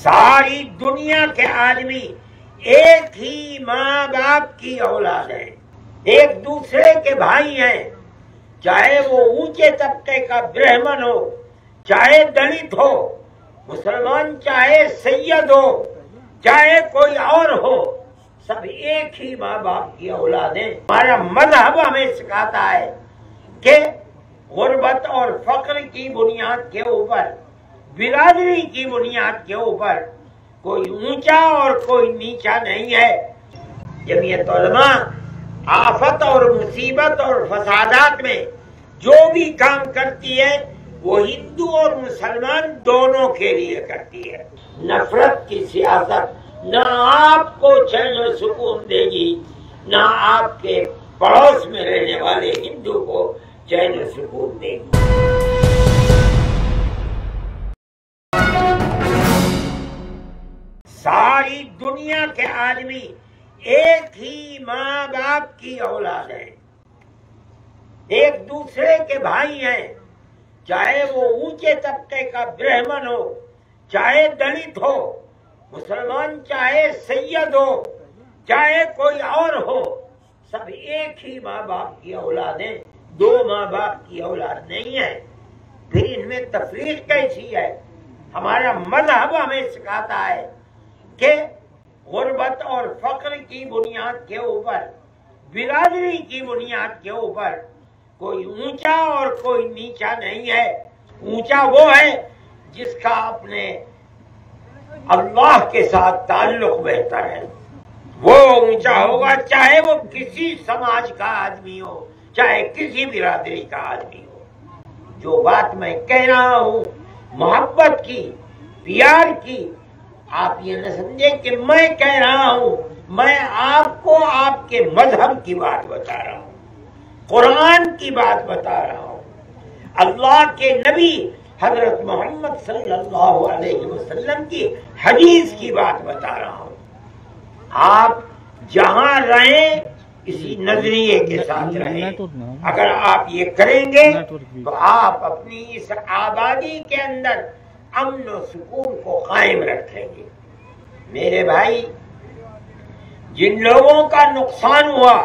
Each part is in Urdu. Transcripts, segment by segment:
ساری دنیا کے آدمی ایک ہی ماں باپ کی اولاد ہیں، ایک دوسرے کے بھائی ہیں، چاہے وہ اونچے طبقے کا برہمن ہو، چاہے دلت ہو، مسلمان چاہے سید ہو، چاہے کوئی اور ہو، سب ایک ہی ماں باپ کی اولاد ہیں۔ ہمارا مذہب ہمیں سکھاتا ہے کہ غربت اور فقر کی بنیاد کے اوپر، برادری کی بنیاد کے اوپر کوئی اونچا اور کوئی نیچا نہیں ہے۔ جمعیت علماء آفت اور مصیبت اور فسادات میں جو بھی کام کرتی ہے وہ ہندو اور مسلمان دونوں کے لیے کرتی ہے۔ نفرت کی سیاست نہ آپ کو چین و سکون دے گی، نہ آپ کے پڑوس میں رہنے والے ہندو کو چین و سکون دے گی۔ ساری دنیا کے آدمی ایک ہی ماں باپ کی اولاد ہیں، ایک دوسرے کے بھائی ہیں، چاہے وہ اونچے طبقے کا برہمن ہو، چاہے دلت ہو، مسلمان چاہے سید ہو، چاہے کوئی اور ہو، سب ایک ہی ماں باپ کی اولاد ہیں، دو ماں باپ کی اولاد نہیں ہے۔ پھر ان میں تفریق کیسی ہے؟ ہمارا مذہب ہمیں سکھاتا ہے کہ غربت اور فقر کی بنیاد کے اوپر، برادری کی بنیاد کے اوپر کوئی اونچا اور کوئی نیچا نہیں ہے۔ اونچا وہ ہے جس کا اپنے اللہ کے ساتھ تعلق بہتر ہے، وہ اونچا ہوگا، چاہے وہ کسی سماج کا آدمی ہو، چاہے کسی برادری کا آدمی ہو۔ جو بات میں کہہ رہا ہوں محبت کی، پیار کی، آپ یہ نہ سمجھیں کہ میں کہہ رہا ہوں، میں آپ کو آپ کے مذہب کی بات بتا رہا ہوں، قرآن کی بات بتا رہا ہوں، اللہ کے نبی حضرت محمد صلی اللہ علیہ وسلم کی حدیث کی بات بتا رہا ہوں۔ آپ جہاں رہیں اسی نظریے کے ساتھ رہیں۔ اگر آپ یہ کریں گے تو آپ اپنی اس آبادی کے اندر امن و سکون کو قائم رکھیں گے۔ میرے بھائی، جن لوگوں کا نقصان ہوا،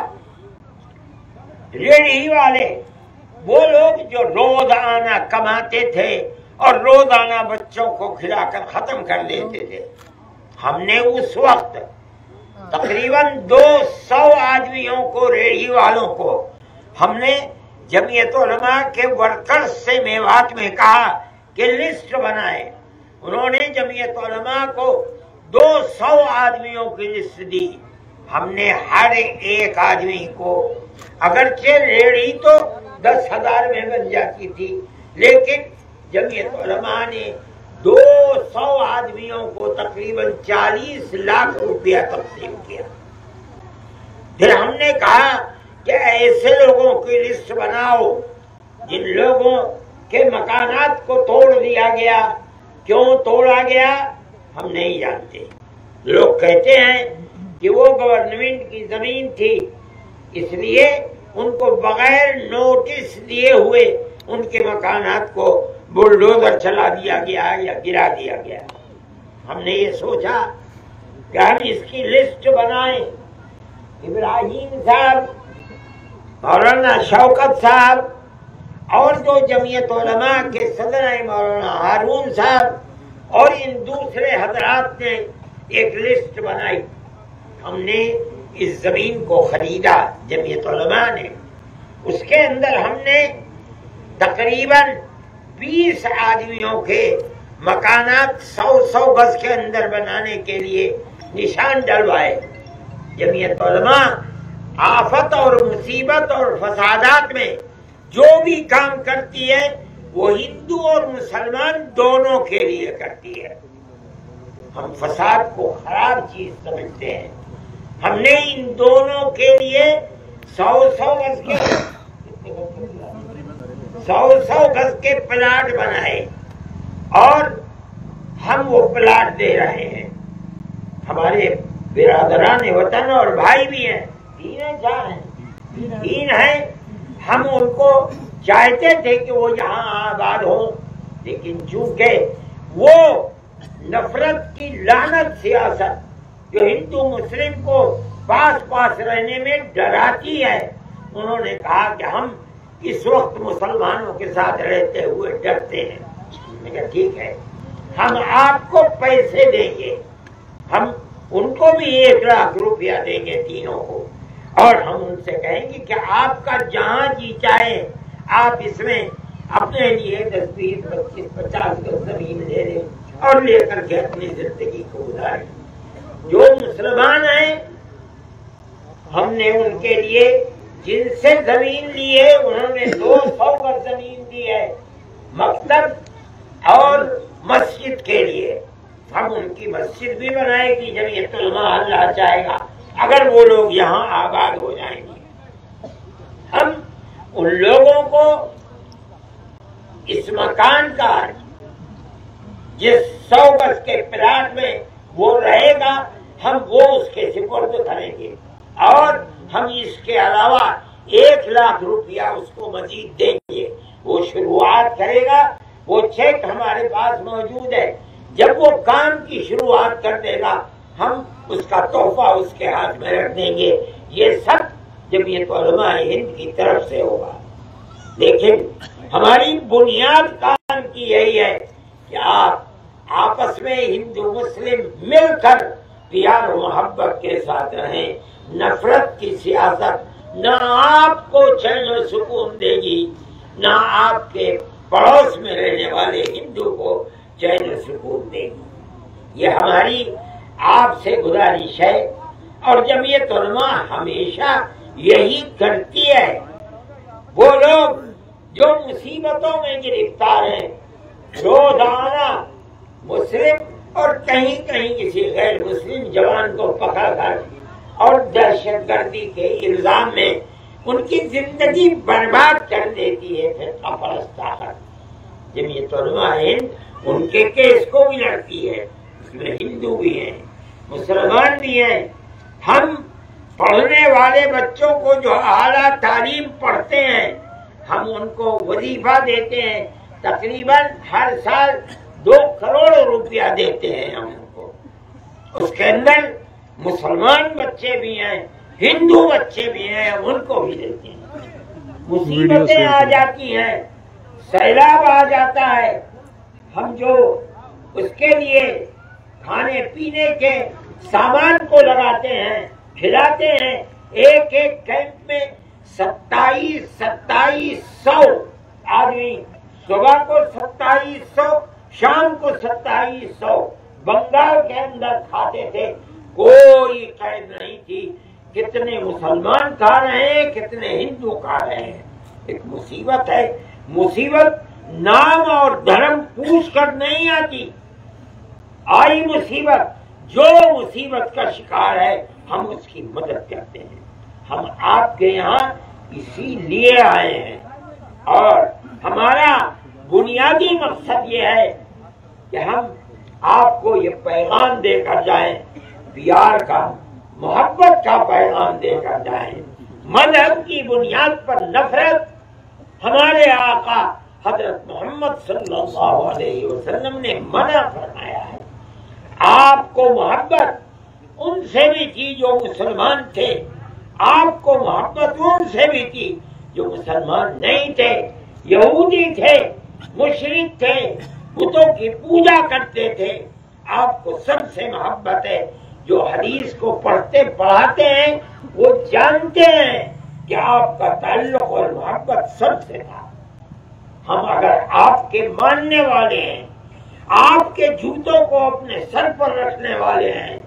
ریڑھی والے، وہ لوگ جو روزانہ کماتے تھے اور روزانہ بچوں کو کھلا کر ختم کر دیتے تھے، ہم نے اس وقت تقریباً 200 آدمیوں کو، ریڑھی والوں کو، ہم نے جمعیت علماء کے ورکرز سے میوات میں کہا کہ لسٹ بنائے۔ انہوں نے جمعیت علماء کو 200 آدمیوں کی لسٹ دی۔ ہم نے ہر ایک آدمی کو، اگرچہ ریڑھی تو 10,000 میں بن جاتی تھی، لیکن جمعیت علماء نے 200 آدمیوں کو تقریباً 40 لاکھ روپیہ تقسیم کیا۔ پھر ہم نے کہا کہ ایسے لوگوں کی لسٹ بناؤ جن لوگوں کے مکانات کو توڑ دیا گیا۔ کیوں توڑا گیا ہم نہیں جانتے۔ لوگ کہتے ہیں کہ وہ گورنمنٹ کی زمین تھی، اس لیے ان کو بغیر نوٹس دیے ہوئے ان کے مکانات کو بلڈوزر چلا دیا گیا یا گرا دیا گیا۔ ہم نے یہ سوچا کہ ہم اس کی لسٹ بنائیں۔ ابراہیم صاحب، مولانا شوکت صاحب اور جو جمعیت علماء کے صدر ہیں مولانا ہارون صاحب اور ان دوسرے حضرات نے ایک لسٹ بنائی۔ ہم نے اس زمین کو خریدا، جمعیت علماء نے۔ اس کے اندر ہم نے تقریباً 20 آدمیوں کے مکانات 100 گز کے اندر بنانے کے لیے نشان ڈلوائے۔ جمعیت علماء آفت اور مصیبت اور فسادات میں جو بھی کام کرتی ہے وہ ہندو اور مسلمان دونوں کے لیے کرتی ہے۔ ہم فساد کو خراب چیز سمجھتے ہیں۔ ہم نے ان دونوں کے لیے 100 گز کے پلاٹ بنائے اور ہم وہ پلاٹ دے رہے ہیں۔ ہمارے برادران وطن اور بھائی بھی ہیں، 3 ہیں۔ ہم ان کو چاہتے تھے کہ وہ یہاں آباد ہوں، لیکن چونکہ وہ نفرت کی لعنت سیاست جو ہندو مسلم کو پاس پاس رہنے میں ڈراتی ہے، انہوں نے کہا کہ ہم اس وقت مسلمانوں کے ساتھ رہتے ہوئے ڈرتے ہیں۔ میں کہا ٹھیک ہے، ہم آپ کو پیسے دیں گے، ہم ان کو بھی 1 لاکھ روپیہ دیں گے تینوں کو، اور ہم ان سے کہیں گے کہ آپ کا جہاں جی چاہے آپ اس میں اپنے لیے 10 20 25 50 گز زمین لے لیں اور لے کر کے اپنی زندگی کو گزاریں۔ جو مسلمان ہیں ہم نے ان کے لیے جن سے زمین لی ہے انہوں نے 200 گز زمین دی ہے مکتب اور مسجد کے لیے، ہم ان کی مسجد بھی بنائے گی جمعیت علماء اللہ چاہے گا، اگر وہ لوگ یہاں آباد ہو جائیں گے۔ ہم ان لوگوں کو اس مکان کا جس 100 گز کے پلاٹ میں وہ رہے گا ہم وہ اس کے سپرد کریں گے، اور ہم اس کے علاوہ 1 لاکھ روپیہ اس کو مزید دیں گے۔ وہ شروعات کرے گا، وہ چیک ہمارے پاس موجود ہے، جب وہ کام کی شروعات کر دے گا ہم اس کا تحفہ اس کے ہاتھ میں رکھ دیں گے۔ یہ سب جمعیت علماء ہند کی طرف سے ہوگا، لیکن ہماری بنیاد کام کی یہی ہے کہ آپ آپس میں ہندو مسلم مل کر پیار و محبت کے ساتھ رہیں۔ نفرت کی سیاست نہ آپ کو چین و سکون دے گی، نہ آپ کے پڑوس میں رہنے والے ہندو کو چین و سکون دے گی۔ یہ ہماری آپ سے گزارش ہے، اور جمعیت علماء ہمیشہ یہی کرتی ہے۔ وہ لوگ جو مصیبتوں میں گرفتار ہیں، روزانہ مسلم اور کہیں کہیں کسی غیر مسلم جوان کو پکڑ کر اور دہشت گردی کے الزام میں ان کی زندگی برباد کر دیتی ہے فرقہ پرست طاقت۔ جمعیت علماء ہند ان کے کیس کو بھی لڑتی ہے، اس میں ہندو بھی ہیں، مسلمان بھی ہیں۔ ہم پڑھنے والے بچوں کو جو اعلیٰ تعلیم پڑھتے ہیں ہم ان کو وظیفہ دیتے ہیں، تقریباً ہر سال 2 کروڑ روپیہ دیتے ہیں ہم ان کو۔ اس کے اندر مسلمان بچے بھی ہیں، ہندو بچے بھی ہیں، ان کو بھی دیتے ہیں۔ مصیبتیں آ جاتی ہیں، سیلاب آ جاتا ہے، ہم جو اس کے لیے کھانے پینے کے سامان کو لگاتے ہیں، کھلاتے ہیں، ایک کیمپ میں 2700 آدمی، صبح کو 2700 شام کو 2700 بنگال کے اندر کھاتے تھے، کوئی قید نہیں تھی کتنے مسلمان کھا رہے ہیں کتنے ہندو کھا رہے ہیں۔ ایک مصیبت ہے، مصیبت نام اور دھرم پوچھ کر نہیں آتی، آئی مصیبت جو مصیبت کا شکار ہے ہم اس کی مدد کرتے ہیں۔ ہم آپ کے یہاں اسی لیے آئے ہیں، اور ہمارا بنیادی مقصد یہ ہے کہ ہم آپ کو یہ پیغام دے کر جائیں، پیار کا، محبت کا پیغام دے کر جائیں۔ مذہب کی بنیاد پر نفرت ہمارے آقا حضرت محمد صلی اللہ علیہ وسلم نے منع فرمایا ہے۔ آپ کو محبت ان سے بھی تھی جو مسلمان تھے، آپ کو محبت ان سے بھی تھی جو مسلمان نہیں تھے، یہودی تھے، مشرک تھے، بتوں کی پوجا کرتے تھے۔ آپ کو سب سے محبت ہے، جو حدیث کو پڑھتے پڑھاتے ہیں وہ جانتے ہیں کہ آپ کا تعلق اور محبت سب سے تھا۔ ہم اگر آپ کے ماننے والے ہیں، آپ کے جوتوں کو اپنے سر پر رکھنے والے ہیں،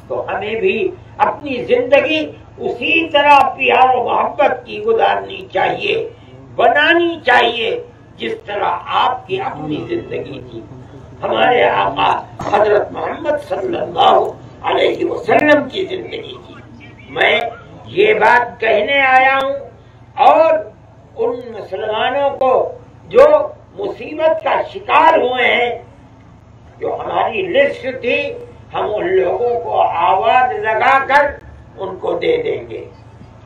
تو ہمیں بھی اپنی زندگی اسی طرح پیار و محبت کی گزارنی چاہیے، بنانی چاہیے جس طرح آپ کی اپنی زندگی تھی، ہمارے آقا حضرت محمد صلی اللہ علیہ وسلم کی زندگی تھی۔ میں یہ بات کہنے آیا ہوں، اور ان مسلمانوں کو جو مصیبت کا شکار ہوئے ہیں، جو ہماری لسٹ تھی، ہم ان لوگوں کو آواز لگا کر ان کو دے دیں گے،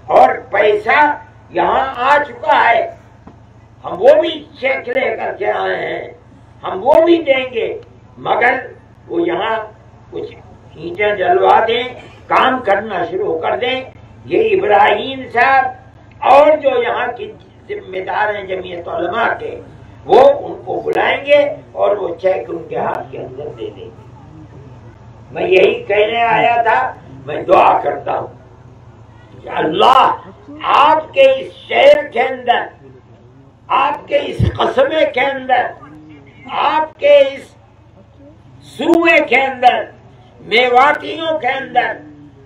اور پیسہ یہاں آ چکا ہے، ہم وہ بھی چیک لے کر کے آئے ہیں، ہم وہ بھی دیں گے، مگر وہ یہاں کچھ اینٹیں جلوا دیں، کام کرنا شروع کر دیں. یہ ابراہیم صاحب اور جو یہاں کی ذمہ دار ہیں جمعیت علماء کے، وہ ان کو بلائیں گے اور وہ چیک ان کے ہاتھ کے اندر دے دیں گے. میں یہی کہنے آیا تھا. میں دعا کرتا ہوں کہ اللہ آپ کے اس شعر کے اندر، آپ کے اس قصبے کے اندر، آپ کے اس سروے کے اندر، میواتیوں کے اندر،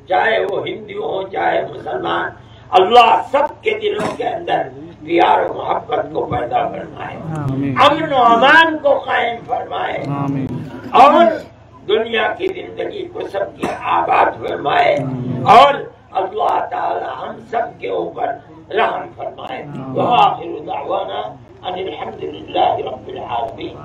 چاہے وہ ہندو ہوں چاہے مسلمان، اللہ سب کے دلوں کے اندر پیار و محبت کو پیدا فرمائے، امن و امان کو قائم فرمائے، اور دنیا کی زندگی کو سب کی آباد فرمائے، اور اللہ تعالی ہم سب کے اوپر رحم فرمائے. وآخر دعوانا ان الحمد للہ رب العالمین.